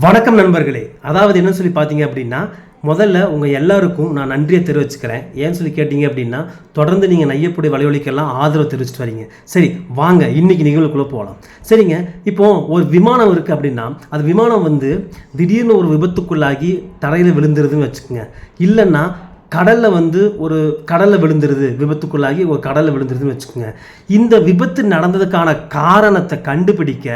வணக்கம் நண்பர்களே. அதாவது என்ன சொல்லி பார்த்தீங்க அப்படின்னா, முதல்ல உங்கள் எல்லாருக்கும் நான் நன்றியை தெரிவிச்சுக்கிறேன். ஏன்னு சொல்லி கேட்டிங்க அப்படின்னா, தொடர்ந்து நீங்கள் நையப்புடி வலைவலிக்கெல்லாம் ஆதரவு தெரிவிச்சிட்டு வரீங்க. சரி வாங்க இன்றைக்கி நிகழ்வுக்குள்ளே போகலாம். சரிங்க, இப்போது ஒரு விமானம் இருக்குது அப்படின்னா, அது விமானம் வந்து திடீர்னு ஒரு விபத்துக்குள்ளாகி தரையில் விழுந்துருதுன்னு வச்சுக்கோங்க. இல்லைன்னா கடலில் விழுந்துருது, விபத்துக்குள்ளாகி ஒரு கடலில் விழுந்துருதுன்னு வச்சுக்கோங்க. இந்த விபத்து நடந்ததுக்கான காரணத்தை கண்டுபிடிக்க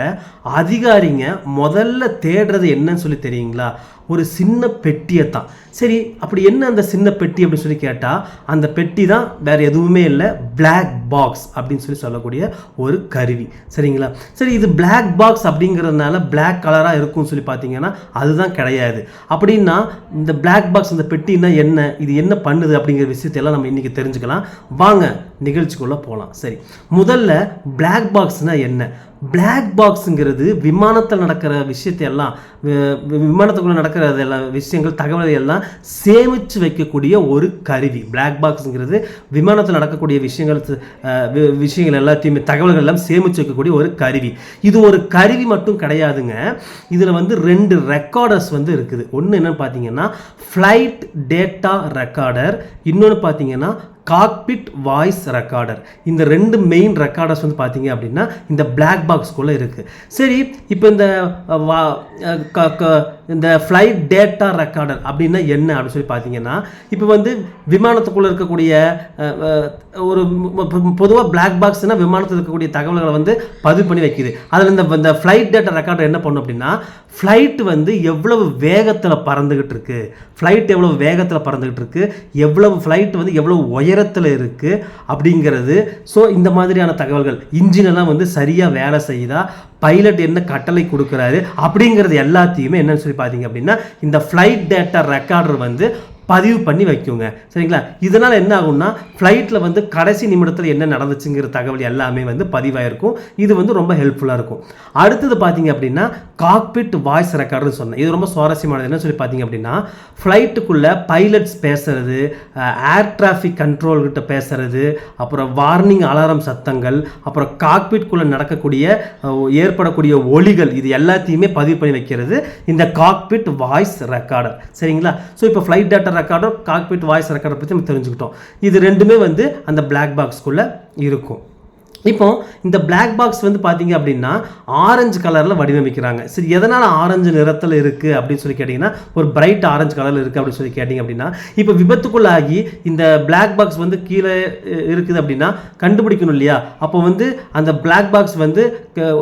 அதிகாரிங்க முதல்ல தேடுறது என்னன்னு சொல்லி தெரியுங்களா? ஒரு சின்ன பெட்டியை தான். சரி, அப்படி என்ன அந்த சின்ன பெட்டி அப்படின்னு சொல்லி கேட்டால், அந்த பெட்டி தான் வேறு எதுவுமே இல்லை, பிளாக் பாக்ஸ் அப்படின்னு சொல்லக்கூடிய ஒரு கருவி. சரிங்களா? சரி, இது பிளாக் பாக்ஸ் அப்படிங்கிறதுனால பிளாக் கலராக இருக்கும்னு சொல்லி பார்த்தீங்கன்னா அதுதான் கிடையாது. அப்படின்னா இந்த பிளாக் பாக்ஸ், இந்த பெட்டின்னா என்ன, இது என்ன பண்ணுது அப்படிங்கிற விஷயத்தையெல்லாம் நம்ம இன்றைக்கி தெரிஞ்சுக்கலாம். வாங்க நிகழ்ச்சிக்குள்ளே போகலாம். சரி, முதல்ல பிளாக் பாக்ஸ்னால் என்ன? பிளாக் பாக்ஸுங்கிறது விமானத்தில் நடக்கிற விஷயத்தையெல்லாம், விமானத்துக்குள்ளே நடக்கிற எல்லாம் விஷயங்கள், தகவலை எல்லாம் சேமித்து வைக்கக்கூடிய ஒரு கருவி. பிளாக் பாக்ஸுங்கிறது விமானத்தில் நடக்கக்கூடிய விஷயங்கள் எல்லாத்தையுமே, தகவல்கள் எல்லாம் சேமித்து வைக்கக்கூடிய ஒரு கருவி. இது ஒரு கருவி மட்டும் கிடையாதுங்க. இதில் வந்து 2 ரெக்கார்டர்ஸ் வந்து இருக்குது. ஒன்று என்னன்னு பார்த்தீங்கன்னா ஃப்ளைட் டேட்டா ரெக்கார்டர், இன்னொன்று பார்த்தீங்கன்னா காக்பிட் வாய்ஸ் ரெக்கார்டர். இந்த 2 மெயின் ரெக்கார்டர்ஸ் வந்து பார்த்தீங்க அப்படின்னா இந்த பிளாக் பாக்ஸ்குள்ளே இருக்குது. சரி, இப்போ இந்த ஃப்ளைட் டேட்டா ரெக்கார்டர் அப்படின்னா என்ன அப்படின்னு சொல்லி பார்த்தீங்கன்னா, இப்போ வந்து விமானத்துக்குள்ளே இருக்கக்கூடிய ஒரு பொதுவாக பிளாக் பாக்ஸ்னால் விமானத்தில் இருக்கக்கூடிய தகவல்களை வந்து பதிவு பண்ணி வைக்கிது. அதில் இந்த ஃப்ளைட் டேட்டா ரெக்கார்டர் என்ன பண்ணும் அப்படின்னா, ஃப்ளைட் வந்து எவ்வளவு வேகத்தில் பறந்துக்கிட்டு இருக்கு, ஃப்ளைட் எவ்வளவு வேகத்தில் பறந்துக்கிட்டு இருக்கு, ஃப்ளைட் வந்து எவ்வளவு உயரத்தில் இருக்குது அப்படிங்கிறது. ஸோ இந்த மாதிரியான தகவல்கள், இன்ஜினெல்லாம் வந்து சரியாக வேலை செய்யுதா, பைலட் என்ன கட்டளை கொடுக்குறாரு அப்படிங்கிறது எல்லாத்தையுமே என்னன்னு சொல்லி பார்த்தீங்க அப்படின்னா இந்த ஃப்ளைட் டேட்டா ரெக்கார்டர் வந்து பதிவு பண்ணி வைக்குங்க. சரிங்களா? இதனால் என்ன ஆகும்னா, ஃப்ளைட்டில் வந்து கடைசி நிமிடத்தில் என்ன நடந்துச்சுங்கிற தகவல் எல்லாமே வந்து பதிவாயிருக்கும். இது வந்து ரொம்ப ஹெல்ப்ஃபுல்லாக இருக்கும். அடுத்தது பார்த்தீங்க அப்படின்னா காக்பிட் வாய்ஸ் ரெக்கார்டுன்னு சொன்னேன். இது ரொம்ப சுவாரஸ்யமானது. என்ன சொல்லி பார்த்தீங்க அப்படின்னா, ஃப்ளைட்டுக்குள்ளே பைலட்ஸ் பேசுறது, ஏர் டிராஃபிக் கண்ட்ரோல் கிட்ட பேசுறது, அப்புறம் வார்னிங் அலாரம் சத்தங்கள், அப்புறம் காக்பிட்குள்ளே ஏற்படக்கூடிய ஒலிகள், இது எல்லாத்தையுமே பதிவு பண்ணி வைக்கிறது இந்த காக்பிட் வாய்ஸ் ரெக்கார்டர். சரிங்களா? ஸோ இப்போ flight data recorder, cockpit voice recorder பற்றி நம்ம தெரிஞ்சுக்கிட்டோம். இது 2மே வந்து அந்த பிளாக் பாக்ஸ்குள்ளே இருக்கும். இப்போ இந்த பிளாக் பாக்ஸ் வந்து பார்த்தீங்க அப்படின்னா ஆரஞ்சு கலரில் வடிவமைக்கிறாங்க. சரி, எதனால் ஆரஞ்சு நிறத்தில் இருக்குது அப்படின்னு சொல்லி கேட்டிங்கன்னா, ஒரு பிரைட் ஆரஞ்சு கலரில் இருக்குது அப்படின்னு சொல்லி கேட்டிங்க அப்படின்னா, இப்போ விபத்துக்குள்ளாகி இந்த பிளாக் பாக்ஸ் வந்து கீழே இருக்குது அப்படின்னா கண்டுபிடிக்கணும் இல்லையா? அப்போ வந்து அந்த பிளாக் பாக்ஸ் வந்து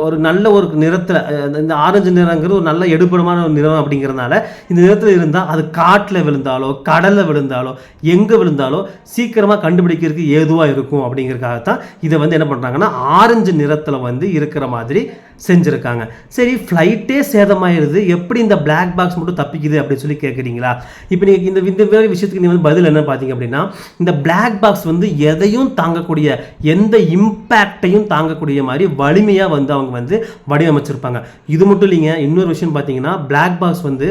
ஒரு நல்ல ஒரு நிறத்தில், இந்த ஆரஞ்சு நிறங்கிறது ஒரு நல்ல எடுபடமான ஒரு நிறம் அப்படிங்கிறதுனால இந்த நிறத்தில் இருந்தால் அது காட்டில் விழுந்தாலோ கடலில் விழுந்தாலோ எங்கே விழுந்தாலோ சீக்கிரமாக கண்டுபிடிக்கிறதுக்கு ஏதுவாக இருக்கும். அப்படிங்கிறதுக்காகத்தான் இதை வந்து என்ன பண்ணுறாங்க, ஆரஞ்சு நிறத்தில் வந்து இருக்கிற மாதிரி செஞ்சுருக்காங்க. சரி, ஃப்ளைட்டே சேதமாயிருது, எப்படி இந்த பிளாக் பாக்ஸ் மட்டும் தப்பிக்குது அப்படின்னு சொல்லி கேட்குறீங்களா? இப்போ நீங்கள் இந்த மாதிரி விஷயத்துக்கு நீங்கள் வந்து பதில் என்ன பார்த்தீங்க அப்படின்னா, இந்த பிளாக் பாக்ஸ் வந்து எதையும் தாங்கக்கூடிய, எந்த இம்பேக்டையும் தாங்கக்கூடிய மாதிரி வலிமையாக வந்து அவங்க வந்து வடிவமைச்சிருப்பாங்க. இது மட்டும் இல்லைங்க, இன்னொரு விஷயம் பார்த்தீங்கன்னா பிளாக் பாக்ஸ் வந்து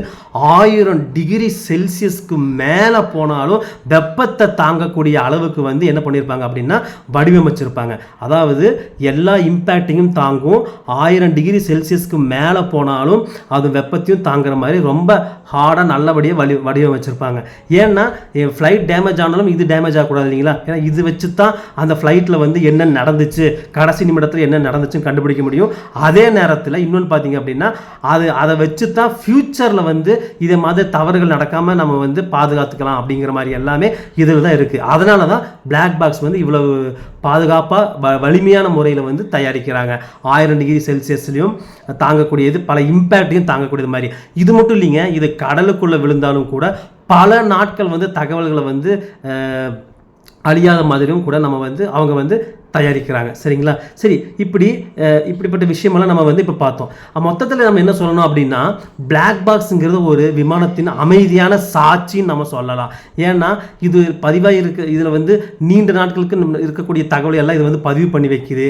1000 டிகிரி செல்சியஸ்க்கு மேலே போனாலும் வெப்பத்தை தாங்கக்கூடிய அளவுக்கு வந்து என்ன பண்ணியிருப்பாங்க அப்படின்னா வடிவமைச்சிருப்பாங்க. அதாவது எல்லா இம்பேக்டையும் தாங்கும், 1000 டிகிரி செல்சியஸ்க்கு மேலே போனாலும் அது வெப்பத்தையும் தாங்குற மாதிரி ரொம்ப ஹார்டாக நல்லபடியாக வடிவமைச்சிருப்பாங்க. ஏன்னா ஃப்ளைட் டேமேஜ் ஆனாலும் இது டேமேஜ் ஆகக்கூடாது இல்லைங்களா? ஏன்னா இது வச்சு தான் அந்த ஃப்ளைட்டில் வந்து என்ன நடந்துச்சு, கடைசி நிமிடத்தில் என்ன நடந்துச்சுன்னு கண்டுபிடிக்க முடியும். அதே நேரத்தில் இன்னொன்று பார்த்தீங்க அப்படின்னா அதை வச்சு தான் ஃப்யூச்சரில் வந்து இதே மாதிரி தவறுகள் நடக்காமல் நம்ம வந்து பாதுகாத்துக்கலாம் அப்படிங்கிற மாதிரி எல்லாமே இதில் தான் இருக்குது. அதனால தான் பிளாக் பாக்ஸ் வந்து இவ்வளவு பாதுகாப்பாக வலிமையான முறையில் வந்து தயாரிக்கிறாங்க. 1000 டிகிரி செல்சியஸ்லையும் தாங்கக்கூடியது, பல இம்பேக்டையும் தாங்கக்கூடியது மாதிரி. இது மட்டும் இல்லைங்க, இது கடலுக்குள்ளே விழுந்தாலும் கூட பல நாட்கள் வந்து தகவல்களை வந்து அழியாத மாதிரியும் கூட நம்ம வந்து அவங்க வந்து தயாரிக்கிறாங்க. சரிங்களா? சரி, இப்படிப்பட்ட விஷயமெல்லாம் நம்ம வந்து இப்போ பார்த்தோம். மொத்தத்தில் நம்ம என்ன சொல்லணும் அப்படின்னா, பிளாக் பாக்ஸுங்கிறது ஒரு விமானத்தின் அமைதியான சாட்சின்னு நம்ம சொல்லலாம். ஏன்னா இது பதிவாக இதில் வந்து நீண்ட நாட்களுக்கு இருக்கக்கூடிய தகவல் எல்லாம் இது வந்து பதிவு பண்ணி வைக்குது.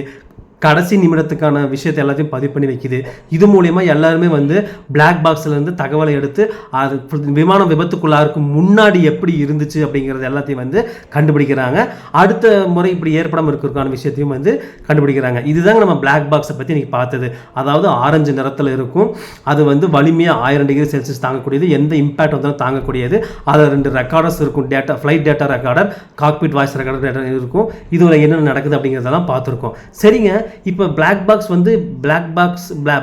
கடைசி நிமிடத்துக்கான விஷயத்தை எல்லாத்தையும் பதிவு பண்ணி வைக்குது. இது மூலயமா எல்லாருமே வந்து பிளாக் பாக்ஸ்லேருந்து தகவலை எடுத்து அது விமானம் விபத்துக்குள்ளாருக்கு முன்னாடி எப்படி இருந்துச்சு அப்படிங்கிறது எல்லாத்தையும் வந்து கண்டுபிடிக்கிறாங்க. அடுத்த முறை இப்படி ஏற்படாமல் இருக்கிறதுக்கான விஷயத்தையும் வந்து கண்டுபிடிக்கிறாங்க. இதுதாங்க நம்ம பிளாக் பாக்ஸை பற்றி இன்றைக்கி பார்த்தது. அதாவது ஆரஞ்சு நிறத்தில் இருக்கும், அது வந்து வலிமையாக 1000 டிகிரி செல்சியஸ் தாங்கக்கூடியது, எந்த இம்பேக்ட் வந்தாலும் தாங்கக்கூடியது. அதில் 2 ரெக்கார்டர்ஸ் இருக்கும், flight data recorder, cockpit voice recorder இருக்கும். இதில் என்னென்ன நடக்குது அப்படிங்கிறதெல்லாம் பார்த்துருக்கோம். சரிங்க, இப்போ பிளாக் பாக்ஸ் வந்து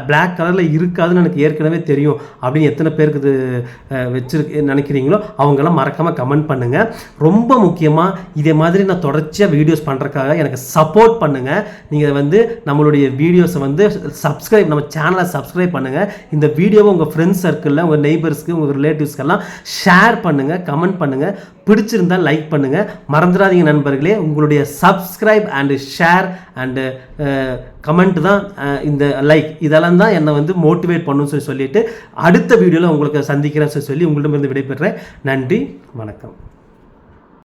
பிளாக் கலரில் இருக்காதுன்னு எனக்கு ஏற்கனவே தெரியும் அப்படின்னு எத்தனை பேருக்கு இது நினைக்கிறீங்களோ அவங்கெல்லாம் மறக்காமல் கமெண்ட் பண்ணுங்கள். ரொம்ப முக்கியமாக இதே மாதிரி நான் தொடர்ச்சியாக வீடியோஸ் பண்ணுறதுக்காக எனக்கு சப்போர்ட் பண்ணுங்கள். நீங்கள் வந்து நம்மளுடைய வீடியோஸை வந்து நம்ம சேனலை சப்ஸ்கிரைப் பண்ணுங்கள். இந்த வீடியோவை உங்கள் ஃப்ரெண்ட்ஸ் சர்க்கிளில், உங்கள் நெய்பர்ஸ்க்கு, உங்கள் ரிலேட்டிவ்ஸ்க்கெல்லாம் ஷேர் பண்ணுங்கள், கமெண்ட் பண்ணுங்கள். பிடிச்சிருந்தால் லைக் பண்ணுங்கள். மறந்துடாதீங்க நண்பர்களே, உங்களுடைய subscribe and share and comment தான் இந்த லைக் இதெல்லாம் தான் என்னை வந்து மோட்டிவேட் பண்ணணும்னு சொல்லிட்டு அடுத்த வீடியோவில் உங்களுக்கு சந்திக்கிறேன்னு சொல்லி உங்களிடமிருந்து விடைபெறுறேன். நன்றி, வணக்கம்.